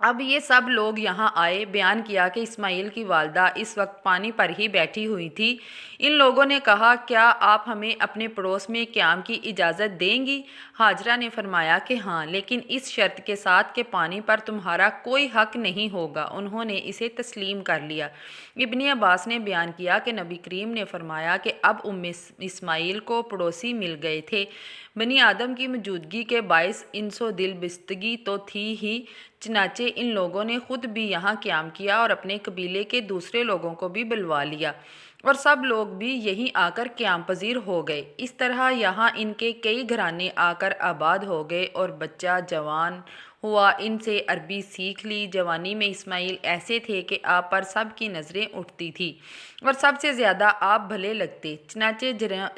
اب یہ سب لوگ یہاں آئے۔ بیان کیا کہ اسماعیل کی والدہ اس وقت پانی پر ہی بیٹھی ہوئی تھی۔ ان لوگوں نے کہا، کیا آپ ہمیں اپنے پڑوس میں قیام کی اجازت دیں گی؟ ہاجرہ نے فرمایا کہ ہاں، لیکن اس شرط کے ساتھ کہ پانی پر تمہارا کوئی حق نہیں ہوگا۔ انہوں نے اسے تسلیم کر لیا۔ ابن عباس نے بیان کیا کہ نبی کریم نے فرمایا کہ اب اسماعیل کو پڑوسی مل گئے تھے۔ بنی آدم کی موجودگی کے باعث انس و دل بستگی تو تھی ہی، چنانچہ ان لوگوں نے خود بھی یہاں قیام کیا اور اپنے قبیلے کے دوسرے لوگوں کو بھی بلوا لیا، اور سب لوگ بھی یہیں آ کر قیام پذیر ہو گئے۔ اس طرح یہاں ان کے کئی گھرانے آ کر آباد ہو گئے، اور بچہ جوان ہوا ان سے عربی سیکھ لی۔ جوانی میں اسماعیل ایسے تھے کہ آپ پر سب کی نظریں اٹھتی تھیں اور سب سے زیادہ آپ بھلے لگتے۔ چنانچہ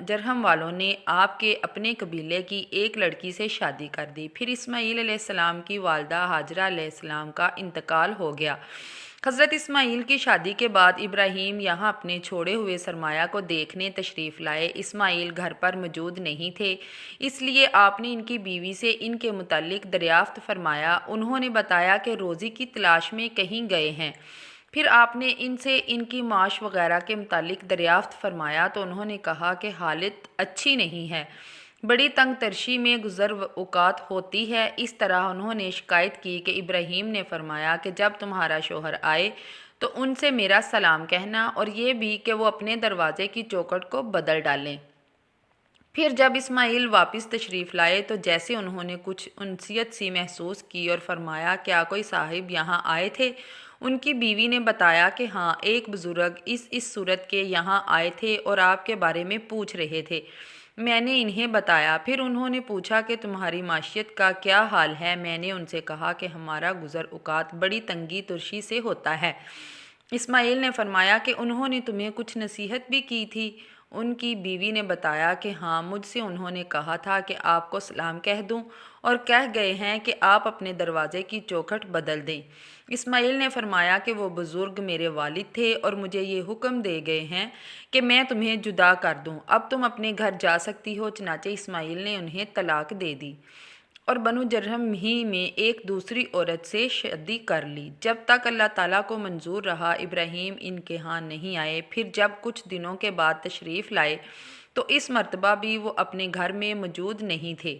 جرہم والوں نے آپ کے اپنے قبیلے کی ایک لڑکی سے شادی کر دی۔ پھر اسماعیل علیہ السلام کی والدہ ہاجرہ علیہ السلام کا انتقال ہو گیا۔ حضرت اسماعیل کی شادی کے بعد ابراہیم یہاں اپنے چھوڑے ہوئے سرمایہ کو دیکھنے تشریف لائے۔ اسماعیل گھر پر موجود نہیں تھے، اس لیے آپ نے ان کی بیوی سے ان کے متعلق دریافت فرمایا۔ انہوں نے بتایا کہ روزی کی تلاش میں کہیں گئے ہیں۔ پھر آپ نے ان سے ان کی معاش وغیرہ کے متعلق دریافت فرمایا تو انہوں نے کہا کہ حالت اچھی نہیں ہے، بڑی تنگ ترشی میں گزر اوقات ہوتی ہے۔ اس طرح انہوں نے شکایت کی کہ ابراہیم نے فرمایا کہ جب تمہارا شوہر آئے تو ان سے میرا سلام کہنا، اور یہ بھی کہ وہ اپنے دروازے کی چوکھٹ کو بدل ڈالیں۔ پھر جب اسماعیل واپس تشریف لائے تو جیسے انہوں نے کچھ انسیت سی محسوس کی اور فرمایا، کیا کوئی صاحب یہاں آئے تھے؟ ان کی بیوی نے بتایا کہ ہاں، ایک بزرگ اس صورت کے یہاں آئے تھے اور آپ کے بارے میں پوچھ رہے تھے۔ میں نے انہیں بتایا۔ پھر انہوں نے پوچھا کہ تمہاری معیشت کا کیا حال ہے؟ میں نے ان سے کہا کہ ہمارا گزر اوقات بڑی تنگی ترشی سے ہوتا ہے۔ اسماعیل نے فرمایا کہ انہوں نے تمہیں کچھ نصیحت بھی کی تھی؟ ان کی بیوی نے بتایا کہ ہاں، مجھ سے انہوں نے کہا تھا کہ آپ کو سلام کہہ دوں، اور کہہ گئے ہیں کہ آپ اپنے دروازے کی چوکھٹ بدل دیں۔ اسماعیل نے فرمایا کہ وہ بزرگ میرے والد تھے اور مجھے یہ حکم دے گئے ہیں کہ میں تمہیں جدا کر دوں، اب تم اپنے گھر جا سکتی ہو۔ چنانچہ اسماعیل نے انہیں طلاق دے دی اور بنو جرہم ہی میں ایک دوسری عورت سے شادی کر لی۔ جب تک اللہ تعالیٰ کو منظور رہا ابراہیم ان کے ہاں نہیں آئے۔ پھر جب کچھ دنوں کے بعد تشریف لائے تو اس مرتبہ بھی وہ اپنے گھر میں موجود نہیں تھے۔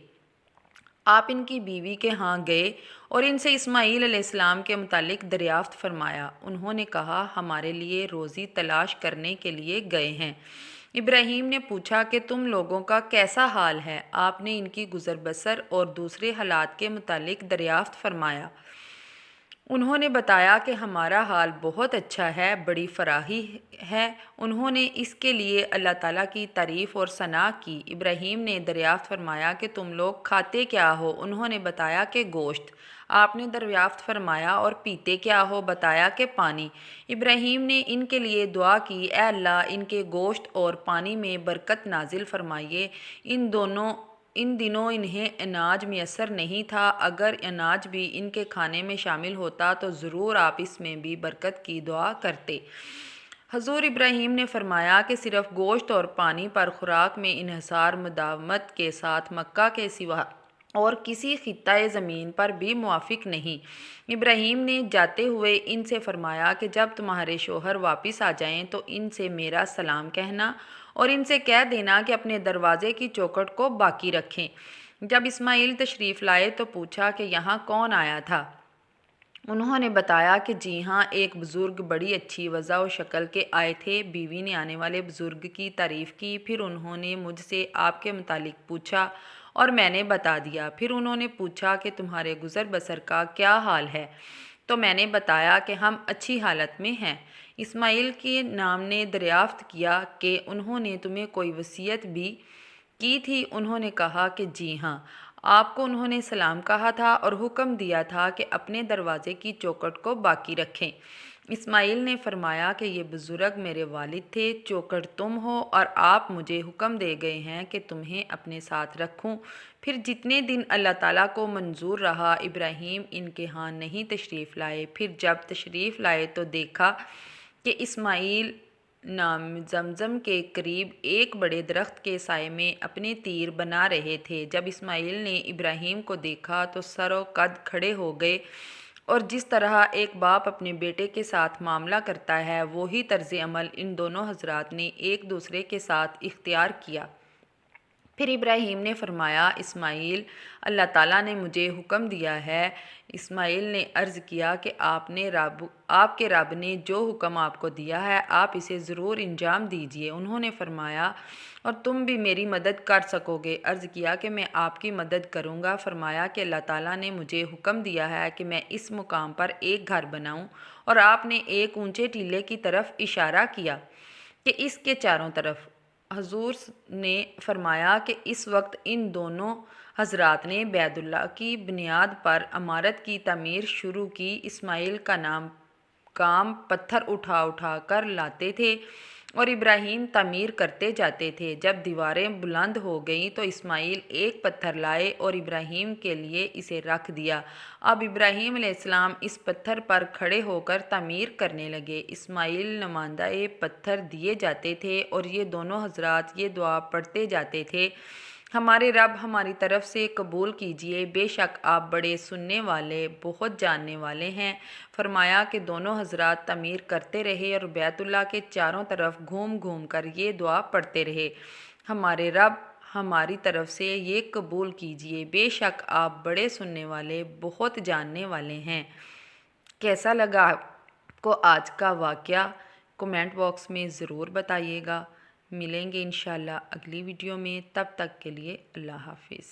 آپ ان کی بیوی کے ہاں گئے اور ان سے اسماعیل علیہ السلام کے متعلق دریافت فرمایا۔ انہوں نے کہا، ہمارے لیے روزی تلاش کرنے کے لیے گئے ہیں۔ ابراہیم نے پوچھا کہ تم لوگوں کا کیسا حال ہے؟ آپ نے ان کی گزر بسر اور دوسرے حالات کے متعلق دریافت فرمایا۔ انہوں نے بتایا کہ ہمارا حال بہت اچھا ہے، بڑی فراخی ہے۔ انہوں نے اس کے لیے اللہ تعالیٰ کی تعریف اور ثنا کی۔ ابراہیم نے دریافت فرمایا کہ تم لوگ کھاتے کیا ہو؟ انہوں نے بتایا کہ گوشت۔ آپ نے دریافت فرمایا اور پیتے کیا ہو؟ بتایا کہ پانی۔ ابراہیم نے ان کے لیے دعا کی، اے اللہ، ان کے گوشت اور پانی میں برکت نازل فرمائیے۔ ان دنوں انہیں اناج میسر نہیں تھا، اگر اناج بھی ان کے کھانے میں شامل ہوتا تو ضرور آپ اس میں بھی برکت کی دعا کرتے۔ حضور ابراہیم نے فرمایا کہ صرف گوشت اور پانی پر خوراک میں انحصار مداومت کے ساتھ مکہ کے سوا اور کسی خطۂ زمین پر بھی موافق نہیں۔ ابراہیم نے جاتے ہوئے ان سے فرمایا کہ جب تمہارے شوہر واپس آ جائیں تو ان سے میرا سلام کہنا اور ان سے کہہ دینا کہ اپنے دروازے کی چوکھٹ کو باقی رکھیں۔ جب اسماعیل تشریف لائے تو پوچھا کہ یہاں کون آیا تھا؟ انہوں نے بتایا کہ جی ہاں، ایک بزرگ بڑی اچھی وضع و شکل کے آئے تھے۔ بیوی نے آنے والے بزرگ کی تعریف کی۔ پھر انہوں نے مجھ سے آپ کے متعلق پوچھا اور میں نے بتا دیا۔ پھر انہوں نے پوچھا کہ تمہارے گزر بسر کا کیا حال ہے؟ تو میں نے بتایا کہ ہم اچھی حالت میں ہیں۔ اسماعیل کے نام نے دریافت کیا کہ انہوں نے تمہیں کوئی وصیت بھی کی تھی؟ انہوں نے کہا کہ جی ہاں، آپ کو انہوں نے سلام کہا تھا اور حکم دیا تھا کہ اپنے دروازے کی چوکھٹ کو باقی رکھیں۔ اسماعیل نے فرمایا کہ یہ بزرگ میرے والد تھے، چوکھٹ تم ہو، اور آپ مجھے حکم دے گئے ہیں کہ تمہیں اپنے ساتھ رکھوں۔ پھر جتنے دن اللہ تعالیٰ کو منظور رہا ابراہیم ان کے ہاں نہیں تشریف لائے۔ پھر جب تشریف لائے تو دیکھا کہ اسماعیل نام زمزم کے قریب ایک بڑے درخت کے سائے میں اپنے تیر بنا رہے تھے۔ جب اسماعیل نے ابراہیم کو دیکھا تو سر و قد کھڑے ہو گئے اور جس طرح ایک باپ اپنے بیٹے کے ساتھ معاملہ کرتا ہے وہی طرز عمل ان دونوں حضرات نے ایک دوسرے کے ساتھ اختیار کیا۔ پھر ابراہیم نے فرمایا، اسماعیل، اللہ تعالیٰ نے مجھے حکم دیا ہے۔ اسماعیل نے عرض کیا کہ آپ کے رب نے جو حکم آپ کو دیا ہے آپ اسے ضرور انجام دیجیے۔ انہوں نے فرمایا، اور تم بھی میری مدد کر سکو گے؟ عرض کیا کہ میں آپ کی مدد کروں گا۔ فرمایا کہ اللہ تعالیٰ نے مجھے حکم دیا ہے کہ میں اس مقام پر ایک گھر بناؤں، اور آپ نے ایک اونچے ٹیلے کی طرف اشارہ کیا کہ اس کے چاروں طرف۔ حضور نے فرمایا کہ اس وقت ان دونوں حضرات نے بیت اللہ کی بنیاد پر عمارت کی تعمیر شروع کی۔ اسماعیل کا کام پتھر اٹھا اٹھا کر لاتے تھے اور ابراہیم تعمیر کرتے جاتے تھے۔ جب دیواریں بلند ہو گئیں تو اسماعیل ایک پتھر لائے اور ابراہیم کے لیے اسے رکھ دیا۔ اب ابراہیم علیہ السلام اس پتھر پر کھڑے ہو کر تعمیر کرنے لگے۔ اسماعیل نمائندۂ پتھر دیے جاتے تھے اور یہ دونوں حضرات یہ دعا پڑھتے جاتے تھے، ہمارے رب ہماری طرف سے قبول کیجیے، بے شک آپ بڑے سننے والے، بہت جاننے والے ہیں۔ فرمایا کہ دونوں حضرات تعمیر کرتے رہے اور بیت اللہ کے چاروں طرف گھوم گھوم کر یہ دعا پڑھتے رہے، ہمارے رب ہماری طرف سے یہ قبول کیجیے، بے شک آپ بڑے سننے والے، بہت جاننے والے ہیں۔ کیسا لگا آپ کو آج کا واقعہ؟ کمنٹ باکس میں ضرور بتائیے گا۔ ملیں گے انشاءاللہ اگلی ویڈیو میں، تب تک کے لیے اللہ حافظ۔